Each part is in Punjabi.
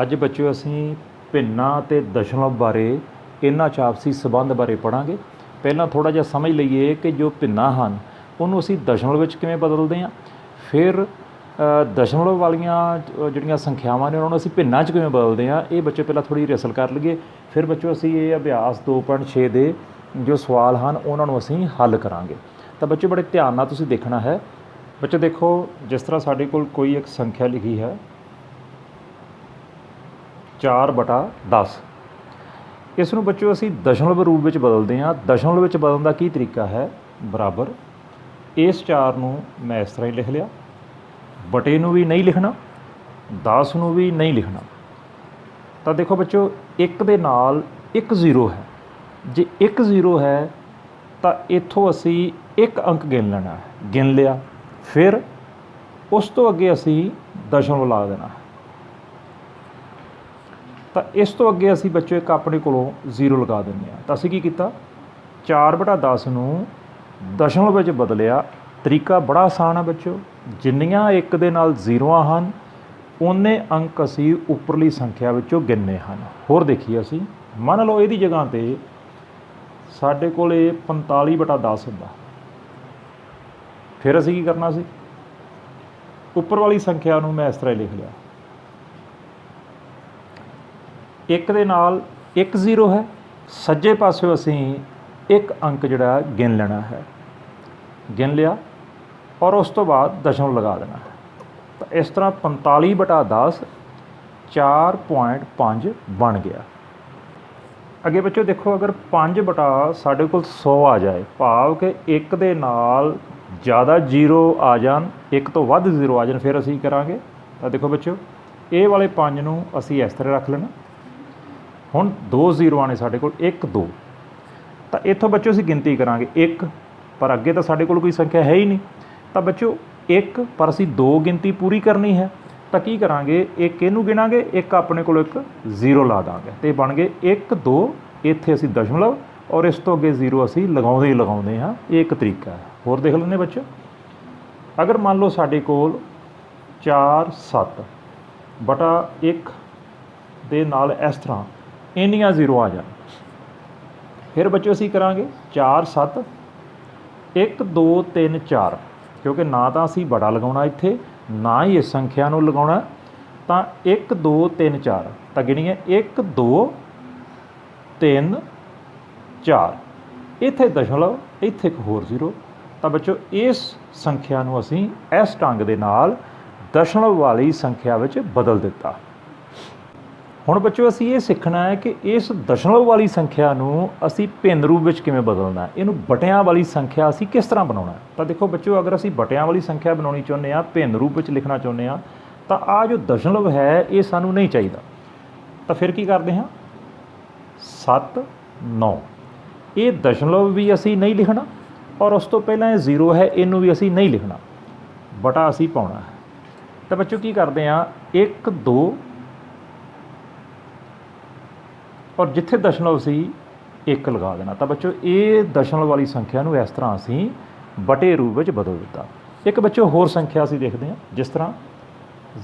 ਅੱਜ ਬੱਚਿਓ ਅਸੀਂ ਭਿੰਨਾਂ ਅਤੇ ਦਸ਼ਮਲਵ ਬਾਰੇ ਇਹਨਾਂ 'ਚ ਆਪਸੀ ਸੰਬੰਧ ਬਾਰੇ ਪੜ੍ਹਾਂਗੇ। ਪਹਿਲਾਂ ਥੋੜ੍ਹਾ ਜਿਹਾ ਸਮਝ ਲਈਏ ਕਿ ਜੋ ਭਿੰਨਾਂ ਹਨ ਉਹਨੂੰ ਅਸੀਂ ਦਸ਼ਮਲਵ ਵਿੱਚ ਕਿਵੇਂ ਬਦਲਦੇ ਹਾਂ, ਫਿਰ ਦਸ਼ਮਲਵ ਵਾਲੀਆਂ ਜਿਹੜੀਆਂ ਸੰਖਿਆਵਾਂ ਨੇ ਉਹਨਾਂ ਨੂੰ ਅਸੀਂ ਭਿੰਨਾਂ 'ਚ ਕਿਵੇਂ ਬਦਲਦੇ ਹਾਂ। ਇਹ ਬੱਚੇ ਪਹਿਲਾਂ ਥੋੜ੍ਹੀ ਰਿਹਰਸਲ ਕਰ ਲਈਏ, ਫਿਰ ਬੱਚੋ ਅਸੀਂ ਇਹ ਅਭਿਆਸ 2.6 ਦੇ ਜੋ ਸਵਾਲ ਹਨ ਉਹਨਾਂ ਨੂੰ ਅਸੀਂ ਹੱਲ ਕਰਾਂਗੇ। ਤਾਂ ਬੱਚੇ ਬੜੇ ਧਿਆਨ ਨਾਲ ਤੁਸੀਂ ਦੇਖਣਾ ਹੈ। ਬੱਚੇ ਦੇਖੋ, ਜਿਸ ਤਰ੍ਹਾਂ ਸਾਡੇ ਕੋਲ ਕੋਈ ਇੱਕ ਸੰਖਿਆ ਲਿਖੀ ਹੈ 4/10, ਇਸ ਨੂੰ ਬੱਚੋ ਅਸੀਂ ਦਸ਼ਮਲਵ ਰੂਪ ਵਿੱਚ ਬਦਲਦੇ ਹਾਂ। ਦਸ਼ਮਲਵ ਵਿੱਚ ਬਦਲਣ ਦਾ ਕੀ ਤਰੀਕਾ ਹੈ, ਬਰਾਬਰ ਇਸ 4 ਨੂੰ ਮੈਂ ਇਸ ਤਰ੍ਹਾਂ ਹੀ ਲਿਖ ਲਿਆ, ਬਟੇ ਨੂੰ ਵੀ ਨਹੀਂ ਲਿਖਣਾ, 10 ਨੂੰ ਵੀ ਨਹੀਂ ਲਿਖਣਾ। ਤਾਂ ਦੇਖੋ ਬੱਚੋ, 1 ਦੇ ਨਾਲ 1 0 ਹੈ। ਜੇ 1 0 ਹੈ ਤਾਂ ਇੱਥੋਂ ਅਸੀਂ ਇੱਕ ਅੰਕ ਗਿਣ ਲੈਣਾ ਹੈ, ਗਿਣ ਲਿਆ, ਫਿਰ ਉਸ ਤੋਂ ਅੱਗੇ ਅਸੀਂ ਦਸ਼ਮਲਵ ਲਾ ਦੇਣਾ। ਤਾਂ ਇਸ ਤੋਂ ਅੱਗੇ ਅਸੀਂ ਬੱਚੋ ਇੱਕ ਆਪਣੇ ਕੋਲੋਂ 0 ਲਗਾ ਦਿੰਦੇ ਹਾਂ। ਤਾਂ ਅਸੀਂ ਕੀ ਕੀਤਾ, 4/10 ਨੂੰ ਦਸ਼ਮਲਵ ਵਿੱਚ ਬਦਲਿਆ। ਤਰੀਕਾ ਬੜਾ ਆਸਾਨ ਹੈ ਬੱਚੋ, ਜਿੰਨੀਆਂ 1 ਦੇ ਨਾਲ 0 ਹਨ ਓਨੇ ਅੰਕ ਅਸੀਂ ਉੱਪਰਲੀ ਸੰਖਿਆ ਵਿੱਚੋਂ ਗਿਣਨੇ ਹਨ। ਹੋਰ ਦੇਖੀਏ, ਅਸੀਂ ਮੰਨ ਲਓ ਇਹਦੀ ਜਗ੍ਹਾ 'ਤੇ ਸਾਡੇ ਕੋਲ ਇਹ 45/10 ਹੁੰਦਾ, ਫਿਰ ਅਸੀਂ ਕੀ ਕਰਨਾ ਸੀ, ਉੱਪਰ ਵਾਲੀ ਸੰਖਿਆ ਨੂੰ ਮੈਂ ਇਸ ਤਰ੍ਹਾਂ ਹੀ ਲਿਖ ਲਿਆ, 1 ਦੇ ਨਾਲ 1 0 ਹੈ, ਸੱਜੇ ਪਾਸਿਓਂ ਅਸੀਂ ਇੱਕ ਅੰਕ ਜਿਹੜਾ ਗਿਣ ਲੈਣਾ ਹੈ, ਗਿਣ ਲਿਆ ਔਰ ਉਸ ਤੋਂ ਬਾਅਦ ਦਸ਼ਮਲਵ ਲਗਾ ਦੇਣਾ ਹੈ। ਤਾਂ ਇਸ ਤਰ੍ਹਾਂ 45/10 4.5 ਬਣ ਗਿਆ। ਅੱਗੇ ਬੱਚੋ ਦੇਖੋ, ਅਗਰ 5/ ਸਾਡੇ ਕੋਲ 100 ਆ ਜਾਏ, ਭਾਵ ਕਿ 1 ਦੇ ਨਾਲ ਜ਼ਿਆਦਾ 0 ਆ ਜਾਣ, 1 ਤੋਂ ਵੱਧ 0 ਆ ਜਾਣ, ਫਿਰ ਅਸੀਂ ਕਰਾਂਗੇ। ਤਾਂ ਦੇਖੋ ਬੱਚੋ, ਇਹ ਵਾਲੇ 5 ਨੂੰ ਅਸੀਂ ਇਸ ਤਰ੍ਹਾਂ ਰੱਖ ਲੈਣਾ। ਹੁਣ 2 0 ਨੇ ਸਾਡੇ ਕੋਲ, 1 2, ਤਾਂ ਇੱਥੋਂ ਬੱਚੋ ਅਸੀਂ ਗਿਣਤੀ ਕਰਾਂਗੇ 1, ਪਰ ਅੱਗੇ ਤਾਂ ਸਾਡੇ ਕੋਲ ਕੋਈ ਸੰਖਿਆ ਹੈ ਹੀ ਨਹੀਂ। ਤਾਂ ਬੱਚੋ 1, ਪਰ ਅਸੀਂ 2 ਗਿਣਤੀ ਪੂਰੀ ਕਰਨੀ ਹੈ, ਤਾਂ ਕੀ ਕਰਾਂਗੇ, ਇੱਕ ਇਹਨੂੰ ਗਿਣਾਂਗੇ, ਇੱਕ ਆਪਣੇ ਕੋਲ ਇੱਕ 0 ਲਾ ਦਾਂਗੇ, ਅਤੇ ਬਣ ਗਏ 1 2। ਇੱਥੇ ਅਸੀਂ ਦਸ਼ਮਲਵ ਔਰ ਇਸ ਤੋਂ ਅੱਗੇ 0 ਅਸੀਂ ਲਗਾਉਂਦੇ ਹੀ ਲਗਾਉਂਦੇ ਹਾਂ। ਇਹ ਇੱਕ ਤਰੀਕਾ ਹੈ। ਹੋਰ ਦੇਖ ਲੈਂਦੇ ਬੱਚੋ, ਅਗਰ ਮੰਨ ਲਓ ਸਾਡੇ ਕੋਲ 4 7/1 ਦੇ ਨਾਲ ਇਸ ਤਰ੍ਹਾਂ ਇੰਨੀਆਂ 0 ਆ ਜਾਣ, ਫਿਰ ਬੱਚੋ ਅਸੀਂ ਕਰਾਂਗੇ 4 7 1 2 3 4, ਕਿਉਂਕਿ ਨਾ ਤਾਂ ਅਸੀਂ ਬੜਾ ਲਗਾਉਣਾ ਇੱਥੇ, ਨਾ ਹੀ ਇਸ ਸੰਖਿਆ ਨੂੰ ਲਗਾਉਣਾ। ਤਾਂ 1 2 3 4, ਤਾਂ ਗਿਣੀਏ 1 2 3 4, ਇੱਥੇ ਦਸ਼ਮਲਵ, ਇੱਥੇ ਇੱਕ ਹੋਰ 0। ਤਾਂ ਬੱਚੋ ਇਸ ਸੰਖਿਆ ਨੂੰ ਅਸੀਂ ਇਸ ਢੰਗ ਦੇ ਨਾਲ ਦਸ਼ਮਲਵ ਵਾਲੀ ਸੰਖਿਆ ਵਿੱਚ ਬਦਲ ਦਿੱਤਾ। ਹੁਣ ਬੱਚੋ ਅਸੀਂ ਇਹ ਸਿੱਖਣਾ ਹੈ ਕਿ ਇਸ ਦਸ਼ਮਲਵ ਵਾਲੀ ਸੰਖਿਆ ਨੂੰ ਅਸੀਂ ਭਿੰਨ ਰੂਪ ਵਿੱਚ ਕਿਵੇਂ ਬਦਲਣਾ ਹੈ, ਇਹਨੂੰ ਬਟਿਆਂ ਵਾਲੀ ਸੰਖਿਆ ਅਸੀਂ ਕਿਸ ਤਰ੍ਹਾਂ ਬਣਾਉਣਾ ਹੈ। ਤਾਂ ਦੇਖੋ ਬੱਚੋ, ਅਗਰ ਅਸੀਂ ਬਟਿਆਂ ਵਾਲੀ ਸੰਖਿਆ ਬਣਾਉਣੀ ਚਾਹੁੰਦੇ ਹਾਂ, ਭਿੰਨ ਰੂਪ ਵਿੱਚ ਲਿਖਣਾ ਚਾਹੁੰਦੇ ਹਾਂ, ਤਾਂ ਆਹ ਜੋ ਦਸ਼ਮਲਵ ਹੈ ਇਹ ਸਾਨੂੰ ਨਹੀਂ ਚਾਹੀਦਾ। ਤਾਂ ਫਿਰ ਕੀ ਕਰਦੇ ਹਾਂ, 7 9, ਇਹ ਦਸ਼ਮਲਵ ਵੀ ਅਸੀਂ ਨਹੀਂ ਲਿਖਣਾ ਔਰ ਉਸ ਤੋਂ ਪਹਿਲਾਂ ਇਹ 0 ਹੈ, ਇਹਨੂੰ ਵੀ ਅਸੀਂ ਨਹੀਂ ਲਿਖਣਾ, ਬਟਾ ਅਸੀਂ ਪਾਉਣਾ ਹੈ। ਤਾਂ ਬੱਚੋ ਕੀ ਕਰਦੇ ਹਾਂ, 1 2, ਔਰ ਜਿੱਥੇ ਦਸ਼ਮਲਵ ਸੀ 1 ਲਗਾ ਦੇਣਾ। ਤਾਂ ਬੱਚੋ ਇਹ ਦਸ਼ਮਲਵ ਵਾਲੀ ਸੰਖਿਆ ਨੂੰ ਇਸ ਤਰ੍ਹਾਂ ਅਸੀਂ ਬਟੇ ਰੂਪ ਵਿੱਚ ਬਦਲ ਦਿੱਤਾ। ਇੱਕ ਬੱਚੋ ਹੋਰ ਸੰਖਿਆ ਅਸੀਂ ਦੇਖਦੇ ਹਾਂ, ਜਿਸ ਤਰ੍ਹਾਂ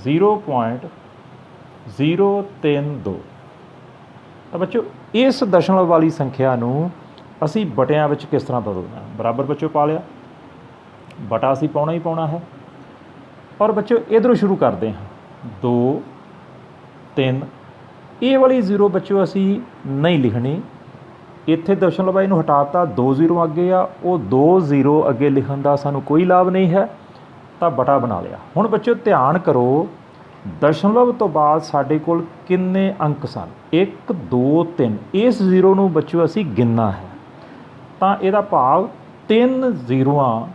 0.032। ਤਾਂ ਬੱਚੋ ਇਸ ਦਸ਼ਮਲਵ ਵਾਲੀ ਸੰਖਿਆ ਨੂੰ ਅਸੀਂ ਬਟਿਆਂ ਵਿੱਚ ਕਿਸ ਤਰ੍ਹਾਂ ਬਦਲਣਾ, ਬਰਾਬਰ ਬੱਚੋ ਪਾ ਲਿਆ, ਬਟਾ ਅਸੀਂ ਪਾਉਣਾ ਹੀ ਪਾਉਣਾ ਹੈ। ਔਰ ਬੱਚੋ ਇੱਧਰੋਂ ਸ਼ੁਰੂ ਕਰਦੇ ਹਾਂ, 2 3, ਇਹ ਵਾਲੀ 0 ਬੱਚੋ ਅਸੀਂ ਨਹੀਂ ਲਿਖਣੀ, ਇੱਥੇ ਦਸ਼ਮਲਵ ਇਹਨੂੰ ਹਟਾਤਾ, 2 0 ਅੱਗੇ ਆ, ਉਹ 2 0 ਅੱਗੇ ਲਿਖਣ ਦਾ ਸਾਨੂੰ ਕੋਈ ਲਾਭ ਨਹੀਂ ਹੈ, ਤਾਂ ਬਟਾ ਬਣਾ ਲਿਆ। ਹੁਣ ਬੱਚੋ ਧਿਆਨ ਕਰੋ, ਦਸ਼ਮਲਵ ਤੋਂ ਬਾਅਦ ਸਾਡੇ ਕੋਲ ਕਿੰਨੇ ਅੰਕ ਸਨ, 1 2 3, ਇਸ 0 ਨੂੰ ਬੱਚੋ ਅਸੀਂ ਗਿਣਨਾ ਹੈ। ਤਾਂ ਇਹਦਾ ਭਾਵ 3 0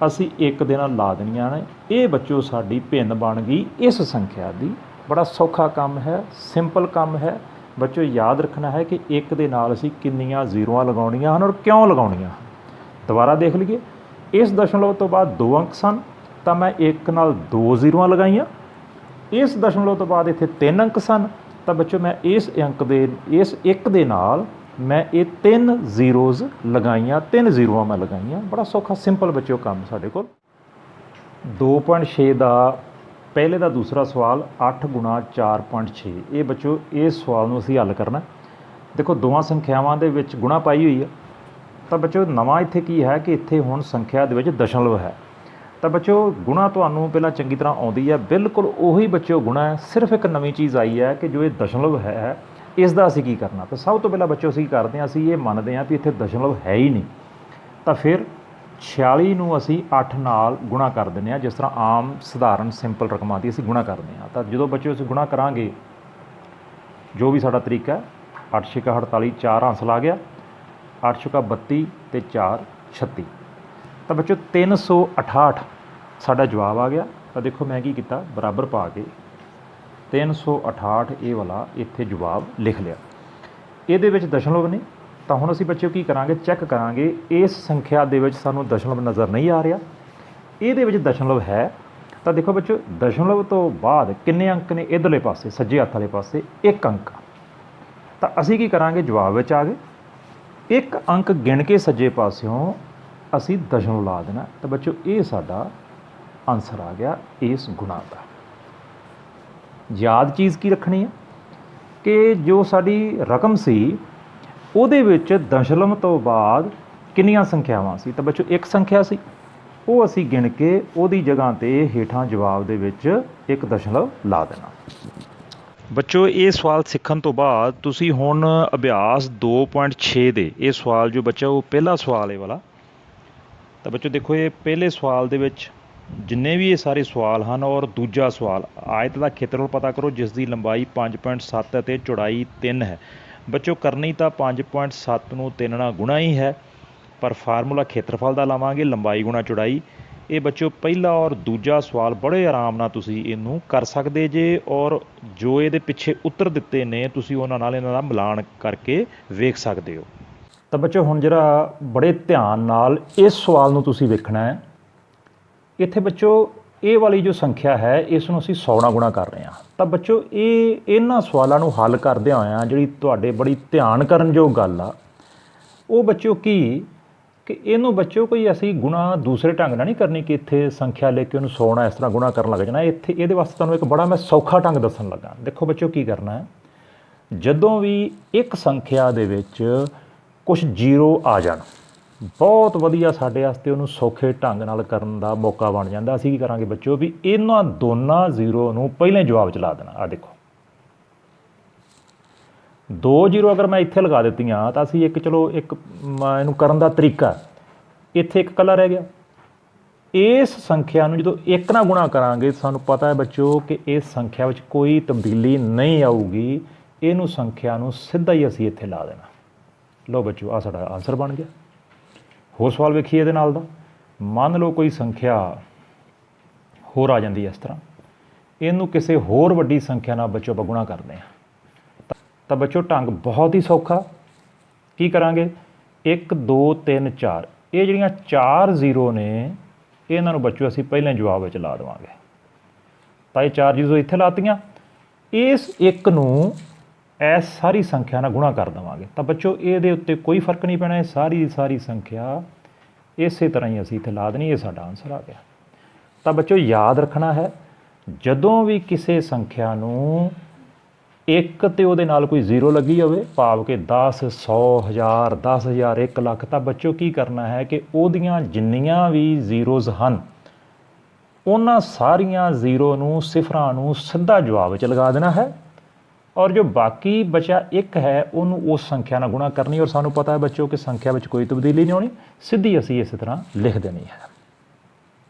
ਅਸੀਂ 1 ਦੇ ਨਾਲ ਲਾ ਦੇਣੀਆਂ ਨੇ। ਇਹ ਬੱਚੋ ਸਾਡੀ ਭਿੰਨ ਬਣ ਗਈ ਇਸ ਸੰਖਿਆ ਦੀ। ਬੜਾ ਸੌਖਾ ਕੰਮ ਹੈ, ਸਿੰਪਲ ਕੰਮ ਹੈ ਬੱਚੋ। ਯਾਦ ਰੱਖਣਾ ਹੈ ਕਿ 1 ਦੇ ਨਾਲ ਅਸੀਂ ਕਿੰਨੀਆਂ 0 ਲਗਾਉਣੀਆਂ ਹਨ ਔਰ ਕਿਉਂ ਲਗਾਉਣੀਆਂ ਹਨ। ਦੁਬਾਰਾ ਦੇਖ ਲਈਏ, ਇਸ ਦਸ਼ਮਲਵ ਤੋਂ ਬਾਅਦ 2 ਅੰਕ ਸਨ, ਤਾਂ ਮੈਂ 1 ਨਾਲ 2 0 ਲਗਾਈਆਂ। ਇਸ ਦਸ਼ਮਲਵ ਤੋਂ ਬਾਅਦ ਇੱਥੇ 3 ਅੰਕ ਸਨ, ਤਾਂ ਬੱਚੋ ਮੈਂ ਇਸ ਅੰਕ ਦੇ, ਇਸ 1 ਦੇ ਨਾਲ ਮੈਂ ਇਹ 3 0 ਲਗਾਈਆਂ, 3 0 ਮੈਂ ਲਗਾਈਆਂ। ਬੜਾ ਸੌਖਾ ਸਿੰਪਲ ਬੱਚੋ ਕੰਮ ਸਾਡੇ ਕੋਲ। 2.6 ਦਾ ਪਹਿਲੇ ਦਾ ਦੂਸਰਾ ਸਵਾਲ 8 ਗੁਣਾ 4.6। ਇਹ ਬੱਚੋ ਇਸ ਸਵਾਲ ਨੂੰ ਅਸੀਂ ਹੱਲ ਕਰਨਾ। ਦੇਖੋ ਦੋਵਾਂ ਸੰਖਿਆਵਾਂ ਦੇ ਵਿੱਚ ਗੁਣਾ ਪਾਈ ਹੋਈ ਹੈ, ਤਾਂ ਬੱਚੋ ਨਵਾਂ ਇੱਥੇ ਕੀ ਹੈ ਕਿ ਇੱਥੇ ਹੁਣ ਸੰਖਿਆ ਦੇ ਵਿੱਚ ਦਸ਼ਮਲਵ ਹੈ। ਤਾਂ ਬੱਚੋ ਗੁਣਾ ਤੁਹਾਨੂੰ ਪਹਿਲਾਂ ਚੰਗੀ ਤਰ੍ਹਾਂ ਆਉਂਦੀ ਹੈ, ਬਿਲਕੁਲ ਉਹੀ ਬੱਚੋ ਗੁਣਾ ਹੈ, ਸਿਰਫ ਇੱਕ ਨਵੀਂ ਚੀਜ਼ ਆਈ ਹੈ ਕਿ ਜੋ ਇਹ ਦਸ਼ਮਲਵ ਹੈ ਇਸ ਦਾ ਅਸੀਂ ਕੀ ਕਰਨਾ। ਤਾਂ ਸਭ ਤੋਂ ਪਹਿਲਾਂ ਬੱਚੋ ਅਸੀਂ ਕਰਦੇ ਹਾਂ, ਅਸੀਂ ਇਹ ਮੰਨਦੇ ਹਾਂ ਵੀ ਇੱਥੇ ਦਸ਼ਮਲਵ ਹੈ ਹੀ ਨਹੀਂ। ਤਾਂ ਫਿਰ 46 ਨੂੰ ਅਸੀਂ 8 ਨਾਲ ਗੁਣਾ ਕਰ ਦਿੰਦੇ ਹਾਂ, ਜਿਸ ਤਰ੍ਹਾਂ ਆਮ ਸਧਾਰਨ ਸਿੰਪਲ ਰਕਮਾਂ ਦੀ ਅਸੀਂ ਗੁਣਾ ਕਰਦੇ ਹਾਂ। ਤਾਂ ਜਦੋਂ ਬੱਚੇ ਅਸੀਂ ਗੁਣਾ ਕਰਾਂਗੇ, ਜੋ ਵੀ ਸਾਡਾ ਤਰੀਕਾ ਹੈ, 8 ਛਿਕਾ 48, 4 ਹਾਸਲ ਆ ਗਿਆ, 8 ਛਿਕਾ 32 ਅਤੇ 4 36। ਤਾਂ ਬੱਚੋ 368 ਸਾਡਾ ਜਵਾਬ ਆ ਗਿਆ। ਤਾਂ ਦੇਖੋ ਮੈਂ ਕੀ ਕੀਤਾ, ਬਰਾਬਰ ਪਾ ਕੇ 368 ਇਹ ਵਾਲਾ ਇੱਥੇ ਜਵਾਬ ਲਿਖ ਲਿਆ। ਇਹਦੇ ਵਿੱਚ ਦਸ਼ਮਲਵ ਨੇ, ਤਾਂ ਹੁਣ ਅਸੀਂ ਬੱਚਿਓ ਕੀ ਕਰਾਂਗੇ, ਚੈੱਕ ਕਰਾਂਗੇ ਇਸ ਸੰਖਿਆ ਦੇ ਵਿੱਚ ਸਾਨੂੰ ਦਸ਼ਮਲਵ ਨਜ਼ਰ ਨਹੀਂ ਆ ਰਿਹਾ, ਇਹਦੇ ਵਿੱਚ ਦਸ਼ਮਲਵ ਹੈ। ਤਾਂ ਦੇਖੋ ਬੱਚੋ ਦਸ਼ਮਲਵ ਤੋਂ ਬਾਅਦ ਕਿੰਨੇ ਅੰਕ ਨੇ ਇੱਧਰਲੇ ਪਾਸੇ, ਸੱਜੇ ਹੱਥ ਵਾਲੇ ਪਾਸੇ 1 ਅੰਕ। ਤਾਂ ਅਸੀਂ ਕੀ ਕਰਾਂਗੇ, ਜਵਾਬ ਵਿੱਚ ਆ ਗਏ 1 ਅੰਕ ਗਿਣ ਕੇ ਸੱਜੇ ਪਾਸਿਓਂ ਅਸੀਂ ਦਸ਼ਮਲਵ ਲਾ ਦੇਣਾ। ਤਾਂ ਬੱਚੋ ਇਹ ਸਾਡਾ ਆਨਸਰ ਆ ਗਿਆ ਇਸ ਗੁਣਾ ਦਾ। ਯਾਦ ਚੀਜ਼ ਕੀ ਰੱਖਣੀ ਹੈ ਕਿ ਜੋ ਸਾਡੀ ਰਕਮ ਸੀ ਉਹਦੇ ਵਿੱਚ ਦਸ਼ਮਲਵ ਤੋਂ ਬਾਅਦ ਕਿੰਨੀਆਂ ਸੰਖਿਆਵਾਂ ਸੀ। ਤਾਂ ਬੱਚੋ 1 ਸੰਖਿਆ ਸੀ, ਉਹ ਅਸੀਂ ਗਿਣ ਕੇ ਉਹਦੀ ਜਗ੍ਹਾ 'ਤੇ ਹੇਠਾਂ ਜਵਾਬ ਦੇ ਵਿੱਚ 1 ਦਸ਼ਮਲਵ ਲਾ ਦੇਣਾ। ਬੱਚੋ ਇਹ ਸਵਾਲ ਸਿੱਖਣ ਤੋਂ ਬਾਅਦ ਤੁਸੀਂ ਹੁਣ ਅਭਿਆਸ 2.6 ਦੇ ਇਹ ਸਵਾਲ ਜੋ ਬੱਚਾ ਉਹ ਪਹਿਲਾ ਸਵਾਲ ਇਹ ਵਾਲਾ, ਤਾਂ ਬੱਚੋ ਦੇਖੋ ਇਹ ਪਹਿਲੇ ਸਵਾਲ ਦੇ ਵਿੱਚ ਜਿੰਨੇ ਵੀ ਇਹ ਸਾਰੇ ਸਵਾਲ ਹਨ, ਔਰ ਦੂਜਾ ਸਵਾਲ ਆਇਤ ਦਾ ਖੇਤਰਫਲ ਪਤਾ ਕਰੋ ਜਿਸ ਦੀ ਲੰਬਾਈ 5.7 ਅਤੇ ਚੌੜਾਈ 3 ਹੈ। ਬੱਚੋ ਕਰਨੀ ਤਾਂ 5.7 ਨੂੰ 3 ਨਾਲ ਗੁਣਾ ਹੀ ਹੈ, ਪਰ ਫਾਰਮੂਲਾ ਖੇਤਰਫਲ ਦਾ ਲਾਵਾਂਗੇ, ਲੰਬਾਈ ਗੁਣਾ ਚੌੜਾਈ। ਇਹ ਬੱਚੋ ਪਹਿਲਾ ਔਰ ਦੂਜਾ ਸਵਾਲ ਬੜੇ ਆਰਾਮ ਨਾਲ ਤੁਸੀਂ ਇਹਨੂੰ ਕਰ ਸਕਦੇ ਜੇ, ਔਰ ਜੋ ਇਹਦੇ ਪਿੱਛੇ ਉੱਤਰ ਦਿੱਤੇ ਨੇ ਤੁਸੀਂ ਉਹਨਾਂ ਨਾਲ ਇਹਨਾਂ ਦਾ ਮਿਲਾਨ ਕਰਕੇ ਵੇਖ ਸਕਦੇ ਹੋ। ਤਾਂ ਬੱਚੋ ਹੁਣ ਜਿਹੜਾ ਬੜੇ ਧਿਆਨ ਨਾਲ ਇਸ ਸਵਾਲ ਨੂੰ ਤੁਸੀਂ ਵੇਖਣਾ ਹੈ। ਇੱਥੇ ਬੱਚੋ ਇਹ ਵਾਲੀ ਜੋ ਸੰਖਿਆ ਹੈ ਇਸ ਨੂੰ ਅਸੀਂ 100 ਨਾਲ ਗੁਣਾ ਕਰ ਰਹੇ ਹਾਂ। ਤਾਂ ਬੱਚੋ ਇਹਨਾਂ ਸਵਾਲਾਂ ਨੂੰ ਹੱਲ ਕਰਦਿਆਂ ਹੋਇਆਂ ਜਿਹੜੀ ਤੁਹਾਡੇ ਬੜੀ ਧਿਆਨ ਕਰਨ ਯੋਗ ਗੱਲ ਆ ਉਹ ਬੱਚੋ ਕੀ ਕਿ ਇਹਨੂੰ ਬੱਚੋ ਕੋਈ ਅਸੀਂ ਗੁਣਾ ਦੂਸਰੇ ਢੰਗ ਨਾਲ ਨਹੀਂ ਕਰਨੀ ਕਿ ਇੱਥੇ ਸੰਖਿਆ ਲੈ ਕੇ ਉਹਨੂੰ 100 ਨਾਲ ਇਸ ਤਰ੍ਹਾਂ ਗੁਣਾ ਕਰਨ ਲੱਗ ਜਾਣਾ। ਇੱਥੇ ਇਹਦੇ ਵਾਸਤੇ ਤੁਹਾਨੂੰ ਇੱਕ ਬੜਾ ਮੈਂ ਸੌਖਾ ਢੰਗ ਦੱਸਣ ਲੱਗਾ। ਦੇਖੋ ਬੱਚੋ ਕੀ ਕਰਨਾ ਹੈ, ਜਦੋਂ ਵੀ ਇੱਕ ਸੰਖਿਆ ਦੇ ਵਿੱਚ ਕੁਛ ਜ਼ੀਰੋ ਆ ਜਾਣ, ਬਹੁਤ ਵਧੀਆ ਸਾਡੇ ਵਾਸਤੇ ਉਹਨੂੰ ਸੌਖੇ ਢੰਗ ਨਾਲ ਕਰਨ ਦਾ ਮੌਕਾ ਬਣ ਜਾਂਦਾ। ਅਸੀਂ ਕੀ ਕਰਾਂਗੇ ਬੱਚੋ ਵੀ ਇਹਨਾਂ ਦੋਨਾਂ ਜ਼ੀਰੋ ਨੂੰ ਪਹਿਲਾਂ ਜਵਾਬ 'ਚ ਲਾ ਦੇਣਾ। ਆ ਦੇਖੋ 2 ਜ਼ੀਰੋ ਅਗਰ ਮੈਂ ਇੱਥੇ ਲਗਾ ਦਿੱਤੀਆਂ ਤਾਂ ਅਸੀਂ ਚਲੋ ਇਹਨੂੰ ਕਰਨ ਦਾ ਤਰੀਕਾ, ਇੱਥੇ 1 ਇਕੱਲਾ ਰਹਿ ਗਿਆ। ਇਸ ਸੰਖਿਆ ਨੂੰ ਜਦੋਂ 1 ਨਾਲ ਗੁਣਾ ਕਰਾਂਗੇ ਸਾਨੂੰ ਪਤਾ ਹੈ ਬੱਚੋ ਕਿ ਇਸ ਸੰਖਿਆ ਵਿੱਚ ਕੋਈ ਤਬਦੀਲੀ ਨਹੀਂ ਆਊਗੀ, ਇਹਨੂੰ ਸੰਖਿਆ ਨੂੰ ਸਿੱਧਾ ਹੀ ਅਸੀਂ ਇੱਥੇ ਲਾ ਦੇਣਾ। ਲਓ ਬੱਚੋ ਆਹ ਸਾਡਾ ਆਨਸਰ ਬਣ ਗਿਆ। ਹੋਰ ਸਵਾਲ ਵੇਖੀਏ ਇਹਦੇ ਨਾਲ ਦਾ। ਮੰਨ ਲਓ ਕੋਈ ਸੰਖਿਆ ਹੋਰ ਆ ਜਾਂਦੀ ਹੈ ਇਸ ਤਰ੍ਹਾਂ, ਇਹਨੂੰ ਕਿਸੇ ਹੋਰ ਵੱਡੀ ਸੰਖਿਆ ਨਾਲ ਬੱਚੋ ਆਪਾਂ ਗੁਣਾ ਕਰਦੇ ਹਾਂ। ਤਾਂ ਬੱਚੋ ਢੰਗ ਬਹੁਤ ਹੀ ਸੌਖਾ। ਕੀ ਕਰਾਂਗੇ, 1 2 3 4 ਇਹ ਜਿਹੜੀਆਂ 4 ਜ਼ੀਰੋ ਨੇ ਇਹਨਾਂ ਨੂੰ ਬੱਚੋ ਅਸੀਂ ਪਹਿਲਾਂ ਜਵਾਬ ਵਿੱਚ ਲਾ ਦੇਵਾਂਗੇ। ਤਾਂ ਇਹ 4 ਜ਼ੀਰੋ ਇੱਥੇ ਲਾਤੀਆਂ, ਇਸ 1 ਨੂੰ ਇਸ ਸਾਰੀ ਸੰਖਿਆ ਨਾਲ ਗੁਣਾ ਕਰ ਦੇਵਾਂਗੇ। ਤਾਂ ਬੱਚੋ ਇਹਦੇ ਉੱਤੇ ਕੋਈ ਫਰਕ ਨਹੀਂ ਪੈਣਾ, ਇਹ ਸਾਰੀ ਦੀ ਸਾਰੀ ਸੰਖਿਆ ਇਸੇ ਤਰ੍ਹਾਂ ਹੀ ਅਸੀਂ ਇੱਥੇ ਲਾ ਦੇਣੀ। ਇਹ ਸਾਡਾ ਆਨਸਰ ਆ ਗਿਆ। ਤਾਂ ਬੱਚੋ ਯਾਦ ਰੱਖਣਾ ਹੈ, ਜਦੋਂ ਵੀ ਕਿਸੇ ਸੰਖਿਆ ਨੂੰ 1 ਤੇ ਉਹਦੇ ਨਾਲ ਕੋਈ ਜ਼ੀਰੋ ਲੱਗੀ ਹੋਵੇ, ਭਾਵ ਕਿ 10 100 1000 10,000 1 ਲੱਖ, ਤਾਂ ਬੱਚੋ ਕੀ ਕਰਨਾ ਹੈ ਕਿ ਉਹਦੀਆਂ ਜਿੰਨੀਆਂ ਵੀ ਜ਼ੀਰੋਜ਼ ਹਨ ਉਹਨਾਂ ਸਾਰੀਆਂ ਜ਼ੀਰੋ ਨੂੰ ਸਿਫਰਾਂ ਨੂੰ ਸਿੱਧਾ ਜਵਾਬ ਵਿੱਚ ਲਗਾ ਦੇਣਾ ਹੈ, ਔਰ ਜੋ ਬਾਕੀ ਬਚਿਆ 1 ਹੈ ਉਹਨੂੰ ਉਸ ਸੰਖਿਆ ਨਾਲ ਗੁਣਾ ਕਰਨੀ। ਔਰ ਸਾਨੂੰ ਪਤਾ ਹੈ ਬੱਚੋ ਕਿ ਸੰਖਿਆ ਵਿੱਚ ਕੋਈ ਤਬਦੀਲੀ ਨਹੀਂ ਹੋਣੀ, ਸਿੱਧੀ ਅਸੀਂ ਇਸੇ ਤਰ੍ਹਾਂ ਲਿਖ ਦੇਣੀ ਹੈ।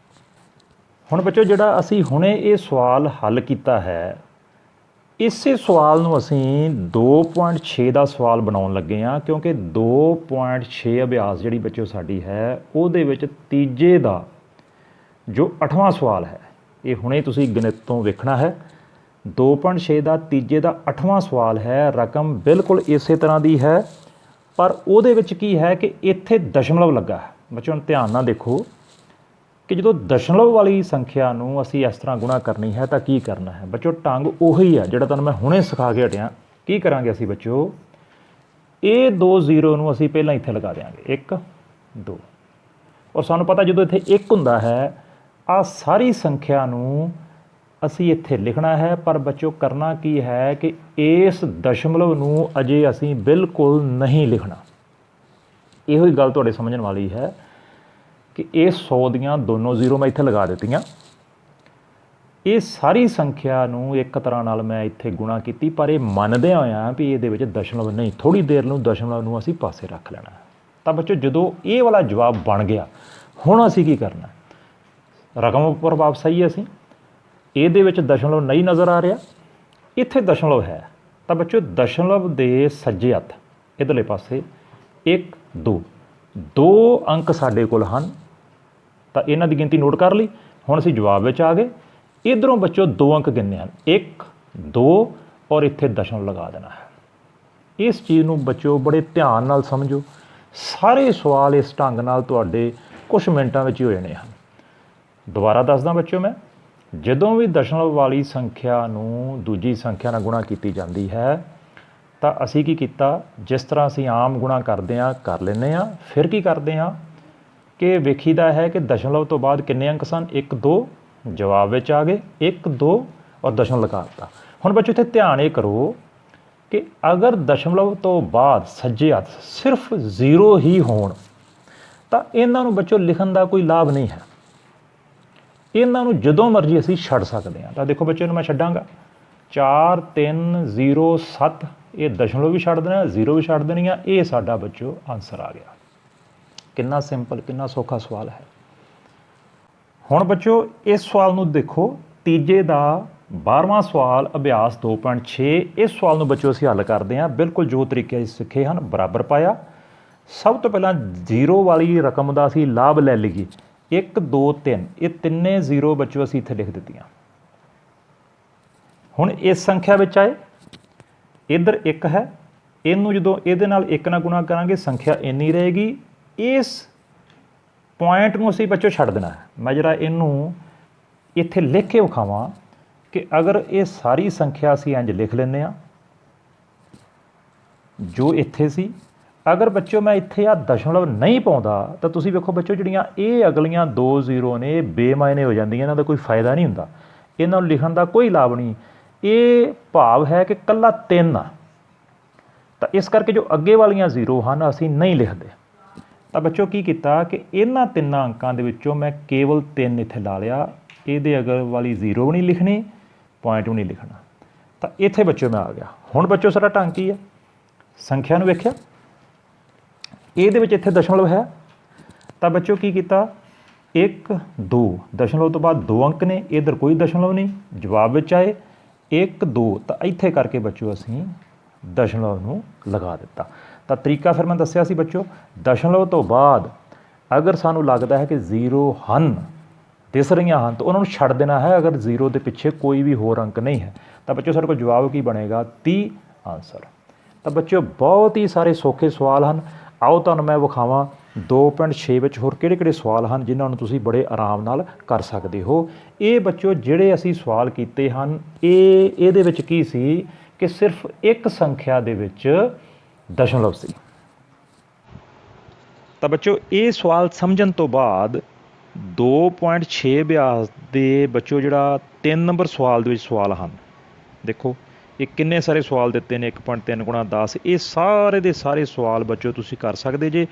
ਹੁਣ ਬੱਚੋ ਜਿਹੜਾ ਅਸੀਂ ਹੁਣੇ ਇਹ ਸਵਾਲ ਹੱਲ ਕੀਤਾ ਹੈ, ਇਸੇ ਸਵਾਲ ਨੂੰ ਅਸੀਂ 2.6 ਦਾ ਸਵਾਲ ਬਣਾਉਣ ਲੱਗੇ ਹਾਂ, ਕਿਉਂਕਿ 2.6 ਅਭਿਆਸ ਜਿਹੜੀ ਬੱਚੋ ਸਾਡੀ ਹੈ ਉਹਦੇ ਵਿੱਚ ਤੀਜੇ ਦਾ ਜੋ 8ਵਾਂ ਸਵਾਲ ਹੈ, ਇਹ ਹੁਣੇ ਤੁਸੀਂ ਗਣਿਤ ਤੋਂ ਵੇਖਣਾ ਹੈ। 2.6 ਦਾ ਤੀਜੇ ਦਾ 8ਵਾਂ ਸਵਾਲ ਹੈ। ਰਕਮ ਬਿਲਕੁਲ ਇਸੇ ਤਰ੍ਹਾਂ ਦੀ ਹੈ, ਪਰ ਉਹਦੇ ਵਿੱਚ ਕੀ ਹੈ ਕਿ ਇੱਥੇ ਦਸ਼ਮਲਵ ਲੱਗਾ ਹੈ। ਬੱਚਿਓ ਧਿਆਨ ਨਾਲ ਦੇਖੋ ਕਿ ਜਦੋਂ ਦਸ਼ਮਲਵ ਵਾਲੀ ਸੰਖਿਆ ਨੂੰ ਅਸੀਂ ਇਸ ਤਰ੍ਹਾਂ ਗੁਣਾ ਕਰਨੀ ਹੈ ਤਾਂ ਕੀ ਕਰਨਾ ਹੈ। ਬੱਚੋ ਢੰਗ ਉਹੀ ਹੈ ਜਿਹੜਾ ਤੁਹਾਨੂੰ ਮੈਂ ਹੁਣੇ ਸਿਖਾ ਕੇ ਹਟਿਆ। ਕੀ ਕਰਾਂਗੇ ਅਸੀਂ ਬੱਚੋ, ਇਹ 2 ਜ਼ੀਰੋ ਨੂੰ ਅਸੀਂ ਪਹਿਲਾਂ ਇੱਥੇ ਲਗਾ ਦਿਆਂਗੇ 1 2, ਔਰ ਸਾਨੂੰ ਪਤਾ ਜਦੋਂ ਇੱਥੇ 1 ਹੁੰਦਾ ਹੈ ਆਹ ਸਾਰੀ ਸੰਖਿਆ ਨੂੰ ਅਸੀਂ ਇੱਥੇ ਲਿਖਣਾ ਹੈ। ਪਰ ਬੱਚੋ ਕਰਨਾ ਕੀ ਹੈ ਕਿ ਇਸ ਦਸ਼ਮਲਵ ਨੂੰ ਅਜੇ ਅਸੀਂ ਬਿਲਕੁਲ ਨਹੀਂ ਲਿਖਣਾ। ਇਹੋ ਹੀ ਗੱਲ ਤੁਹਾਡੇ ਸਮਝਣ ਵਾਲੀ ਹੈ ਕਿ ਇਹ 100 ਦੀਆਂ ਦੋਨੋਂ ਜ਼ੀਰੋ ਮੈਂ ਇੱਥੇ ਲਗਾ ਦਿੱਤੀਆਂ। ਇਹ ਸਾਰੀ ਸੰਖਿਆ ਨੂੰ ਇੱਕ ਤਰ੍ਹਾਂ ਨਾਲ ਮੈਂ ਇੱਥੇ ਗੁਣਾ ਕੀਤੀ, ਪਰ ਇਹ ਮੰਨਦੇ ਹੋਇਆਂ ਵੀ ਇਹਦੇ ਵਿੱਚ ਦਸ਼ਮਲਵ ਨਹੀਂ। ਥੋੜ੍ਹੀ ਦੇਰ ਨੂੰ ਦਸ਼ਮਲਵ ਨੂੰ ਅਸੀਂ ਪਾਸੇ ਰੱਖ ਲੈਣਾ। ਤਾਂ ਬੱਚੋ ਜਦੋਂ ਇਹ ਵਾਲਾ ਜਵਾਬ ਬਣ ਗਿਆ, ਹੁਣ ਅਸੀਂ ਕੀ ਕਰਨਾ? ਰਕਮ ਉੱਪਰ ਵਾਪਸ ਆਈਏ ਅਸੀਂ। ਇਹਦੇ ਵਿੱਚ ਦਸ਼ਮਲਵ ਨਹੀਂ ਨਜ਼ਰ ਆ ਰਿਹਾ, ਇੱਥੇ ਦਸ਼ਮਲਵ ਹੈ। ਤਾਂ ਬੱਚੋ ਦਸ਼ਮਲਵ ਦੇ ਸੱਜੇ ਹੱਥ ਇੱਧਰਲੇ ਪਾਸੇ 1 2 2 ਅੰਕ ਸਾਡੇ ਕੋਲ ਹਨ। ਤਾਂ ਇਹਨਾਂ ਦੀ ਗਿਣਤੀ ਨੋਟ ਕਰ ਲਈ। ਹੁਣ ਅਸੀਂ ਜਵਾਬ ਵਿੱਚ ਆ ਗਏ। ਇੱਧਰੋਂ ਬੱਚੋ 2 ਅੰਕ ਗਿਣਨੇ ਹਨ, 1 2 ਔਰ ਇੱਥੇ ਦਸ਼ਮਲਵ ਲਗਾ ਦੇਣਾ ਹੈ। ਇਸ ਚੀਜ਼ ਨੂੰ ਬੱਚੋ ਬੜੇ ਧਿਆਨ ਨਾਲ ਸਮਝੋ। ਸਾਰੇ ਸਵਾਲ ਇਸ ਢੰਗ ਨਾਲ ਤੁਹਾਡੇ ਕੁਛ ਮਿੰਟਾਂ ਵਿੱਚ ਹੀ ਹੋ ਜਾਣੇ ਹਨ। ਦੁਬਾਰਾ ਦੱਸਦਾ ਬੱਚੋ ਮੈਂ, ਜਦੋਂ ਵੀ ਦਸ਼ਮਲਵ ਵਾਲੀ ਸੰਖਿਆ ਨੂੰ ਦੂਜੀ ਸੰਖਿਆ ਨਾਲ ਗੁਣਾ ਕੀਤੀ ਜਾਂਦੀ ਹੈ ਤਾਂ ਅਸੀਂ ਕੀ ਕੀਤਾ, ਜਿਸ ਤਰ੍ਹਾਂ ਅਸੀਂ ਆਮ ਗੁਣਾ ਕਰਦੇ ਹਾਂ ਕਰ ਲੈਂਦੇ ਹਾਂ। ਫਿਰ ਕੀ ਕਰਦੇ ਹਾਂ ਕਿ ਵੇਖੀਦਾ ਹੈ ਕਿ ਦਸ਼ਮਲਵ ਤੋਂ ਬਾਅਦ ਕਿੰਨੇ ਅੰਕ ਸਨ, 1 2 ਜਵਾਬ ਵਿੱਚ ਆ ਗਏ, 1 2 ਔਰ ਦਸ਼ਮਲਵ ਲਗਾ ਦਿੱਤਾ। ਹੁਣ ਬੱਚੋ ਇੱਥੇ ਧਿਆਨ ਇਹ ਕਰੋ ਕਿ ਅਗਰ ਦਸ਼ਮਲਵ ਤੋਂ ਬਾਅਦ ਸੱਜੇ ਹੱਥ ਸਿਰਫ 0 ਹੀ ਹੋਣ ਤਾਂ ਇਹਨਾਂ ਨੂੰ ਬੱਚੋ ਲਿਖਣ ਦਾ ਕੋਈ ਲਾਭ ਨਹੀਂ ਹੈ। ਇਹਨਾਂ ਨੂੰ ਜਦੋਂ ਮਰਜ਼ੀ ਅਸੀਂ ਛੱਡ ਸਕਦੇ ਹਾਂ। ਤਾਂ ਦੇਖੋ ਬੱਚੇ ਨੂੰ ਮੈਂ ਛੱਡਾਂਗਾ 4 3 0 7, ਇਹ ਦਸ਼ਮਲਵ ਵੀ ਛੱਡ ਦੇਣਾ, 0 ਵੀ ਛੱਡ ਦੇਣੀ ਆ। ਇਹ ਸਾਡਾ ਬੱਚੋ ਆਨਸਰ ਆ ਗਿਆ। ਕਿੰਨਾ ਸਿੰਪਲ, ਕਿੰਨਾ ਸੌਖਾ ਸਵਾਲ ਹੈ। ਹੁਣ ਬੱਚੋ ਇਸ ਸਵਾਲ ਨੂੰ ਦੇਖੋ, ਤੀਜੇ ਦਾ 12ਵਾਂ ਸਵਾਲ ਅਭਿਆਸ 2.6। ਇਸ ਸਵਾਲ ਨੂੰ ਬੱਚੋ ਅਸੀਂ ਹੱਲ ਕਰਦੇ ਹਾਂ ਬਿਲਕੁਲ ਜੋ ਤਰੀਕੇ ਸਿੱਖੇ ਹਨ। ਬਰਾਬਰ ਪਾਇਆ। ਸਭ ਤੋਂ ਪਹਿਲਾਂ 0 ਵਾਲੀ ਰਕਮ ਦਾ ਅਸੀਂ ਲਾਭ ਲੈ ਲਈਏ। 1 2 3, ਇਹ ਤਿੰਨੇ 0 ਬੱਚੋ ਅਸੀਂ ਇੱਥੇ ਲਿਖ ਦਿੱਤੀਆਂ। ਹੁਣ ਇਸ ਸੰਖਿਆ ਵਿੱਚ ਆਏ, ਇੱਧਰ 1 ਹੈ, ਇਹਨੂੰ ਜਦੋਂ ਇਹਦੇ ਨਾਲ 1 ਨਾਲ ਗੁਣਾ ਕਰਾਂਗੇ ਸੰਖਿਆ ਇੰਨੀ ਰਹੇਗੀ। ਇਸ ਪੁਆਇੰਟ ਨੂੰ ਅਸੀਂ ਬੱਚੋ ਛੱਡ ਦੇਣਾ ਹੈ। ਮੈਂ ਜਰਾ ਇਹਨੂੰ ਇੱਥੇ ਲਿਖ ਕੇ ਵਿਖਾਵਾਂ ਕਿ ਅਗਰ ਇਹ ਸਾਰੀ ਸੰਖਿਆ ਅਸੀਂ ਇੰਝ ਲਿਖ ਲੈਂਦੇ ਹਾਂ ਜੋ ਇੱਥੇ ਸੀ। ਅਗਰ ਬੱਚੋ ਮੈਂ ਇੱਥੇ ਆ ਦਸ਼ਮਲਵ ਨਹੀਂ ਪਾਉਂਦਾ ਤਾਂ ਤੁਸੀਂ ਵੇਖੋ ਬੱਚੋ ਜਿਹੜੀਆਂ ਇਹ ਅਗਲੀਆਂ 2 0 ਨੇ ਇਹ ਬੇਮਾਇਨੇ ਹੋ ਜਾਂਦੀਆਂ, ਇਹਨਾਂ ਦਾ ਕੋਈ ਫਾਇਦਾ ਨਹੀਂ ਹੁੰਦਾ, ਇਹਨਾਂ ਨੂੰ ਲਿਖਣ ਦਾ ਕੋਈ ਲਾਭ ਨਹੀਂ। ਇਹ ਭਾਵ ਹੈ ਕਿ ਇਕੱਲਾ 3 ਆ, ਤਾਂ ਇਸ ਕਰਕੇ ਜੋ ਅੱਗੇ ਵਾਲੀਆਂ 0 ਹਨ ਅਸੀਂ ਨਹੀਂ ਲਿਖਦੇ। ਤਾਂ ਬੱਚੋ ਕੀ ਕੀਤਾ ਕਿ ਇਹਨਾਂ 3 ਅੰਕਾਂ ਦੇ ਵਿੱਚੋਂ ਮੈਂ ਕੇਵਲ 3 ਇੱਥੇ ਲਾ ਲਿਆ। ਇਹਦੇ ਅਗਰ ਵਾਲੀ 0 ਵੀ ਨਹੀਂ ਲਿਖਣੀ, ਪੁਆਇੰਟ ਵੀ ਨਹੀਂ ਲਿਖਣਾ। ਤਾਂ ਇੱਥੇ ਬੱਚੋ ਮੈਂ ਆ ਗਿਆ। ਹੁਣ ਬੱਚੋ ਸਾਡਾ ਢੰਗ ਕੀ ਹੈ, ਸੰਖਿਆ ਨੂੰ ਵੇਖਿਆ, ਇਹਦੇ ਵਿੱਚ ਇੱਥੇ ਦਸ਼ਮਲਵ ਹੈ। ਤਾਂ ਬੱਚੋ ਕੀ ਕੀਤਾ, 1 2 ਦਸ਼ਮਲਵ ਤੋਂ ਬਾਅਦ 2 ਅੰਕ ਨੇ, ਇੱਧਰ ਕੋਈ ਦਸ਼ਮਲਵ ਨਹੀਂ। ਜਵਾਬ ਵਿੱਚ ਆਏ 1 2, ਤਾਂ ਇੱਥੇ ਕਰਕੇ ਬੱਚੋ ਅਸੀਂ ਦਸ਼ਮਲਵ ਨੂੰ ਲਗਾ ਦਿੱਤਾ। ਤਾਂ ਤਰੀਕਾ ਫਿਰ ਮੈਂ ਦੱਸਿਆ ਸੀ ਬੱਚੋ, ਦਸ਼ਮਲਵ ਤੋਂ ਬਾਅਦ ਅਗਰ ਸਾਨੂੰ ਲੱਗਦਾ ਹੈ ਕਿ 0 ਹਨ, ਦਿਸ ਰਹੀਆਂ ਹਨ, ਤਾਂ ਉਹਨਾਂ ਨੂੰ ਛੱਡ ਦੇਣਾ ਹੈ। ਅਗਰ 0 ਦੇ ਪਿੱਛੇ ਕੋਈ ਵੀ ਹੋਰ ਅੰਕ ਨਹੀਂ ਹੈ ਤਾਂ ਬੱਚੋ ਸਾਡੇ ਕੋਲ ਜਵਾਬ ਕੀ ਬਣੇਗਾ, 30 ਆਨਸਰ। ਤਾਂ ਬੱਚੋ ਬਹੁਤ ਹੀ ਸਾਰੇ ਸੌਖੇ ਸਵਾਲ ਹਨ। ਆਓ ਤੁਹਾਨੂੰ ਮੈਂ ਵਿਖਾਵਾਂ 2.6 ਵਿੱਚ ਹੋਰ ਕਿਹੜੇ ਕਿਹੜੇ ਸਵਾਲ ਹਨ ਜਿਨ੍ਹਾਂ ਨੂੰ ਤੁਸੀਂ ਬੜੇ ਆਰਾਮ ਨਾਲ ਕਰ ਸਕਦੇ ਹੋ। ਇਹ ਬੱਚੋ ਜਿਹੜੇ ਅਸੀਂ ਸਵਾਲ ਕੀਤੇ ਹਨ, ਇਹਦੇ ਵਿੱਚ ਕੀ ਸੀ ਕਿ ਸਿਰਫ ਇੱਕ ਸੰਖਿਆ ਦੇ ਵਿੱਚ ਦਸ਼ਮਲਵ ਸੀ। ਤਾਂ ਬੱਚੋ ਇਹ ਸਵਾਲ ਸਮਝਣ ਤੋਂ ਬਾਅਦ 2.6 ਅਭਿਆਸ ਦੇ ਬੱਚੋ ਜਿਹੜਾ 3 ਨੰਬਰ ਸਵਾਲ ਦੇ ਵਿੱਚ ਸਵਾਲ ਹਨ, ਦੇਖੋ ਇਹ ਕਿੰਨੇ ਸਾਰੇ ਸਵਾਲ ਦਿੱਤੇ ਨੇ, 1.3 ਗੁਣਾ 10। ਇਹ ਸਾਰੇ ਦੇ ਸਾਰੇ ਸਵਾਲ ਬੱਚੋ ਤੁਸੀਂ ਕਰ ਸਕਦੇ ਜੇ।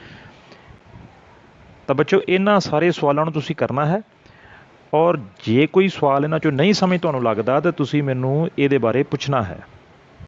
ਤਾਂ ਬੱਚੋ ਇਹਨਾਂ ਸਾਰੇ ਸਵਾਲਾਂ ਨੂੰ ਤੁਸੀਂ ਕਰਨਾ ਹੈ, ਔਰ ਜੇ ਕੋਈ ਸਵਾਲ ਇਹਨਾਂ 'ਚੋਂ ਨਹੀਂ ਸਮਝ ਤੁਹਾਨੂੰ ਲੱਗਦਾ ਤਾਂ ਤੁਸੀਂ ਮੈਨੂੰ ਇਹਦੇ ਬਾਰੇ ਪੁੱਛਣਾ ਹੈ।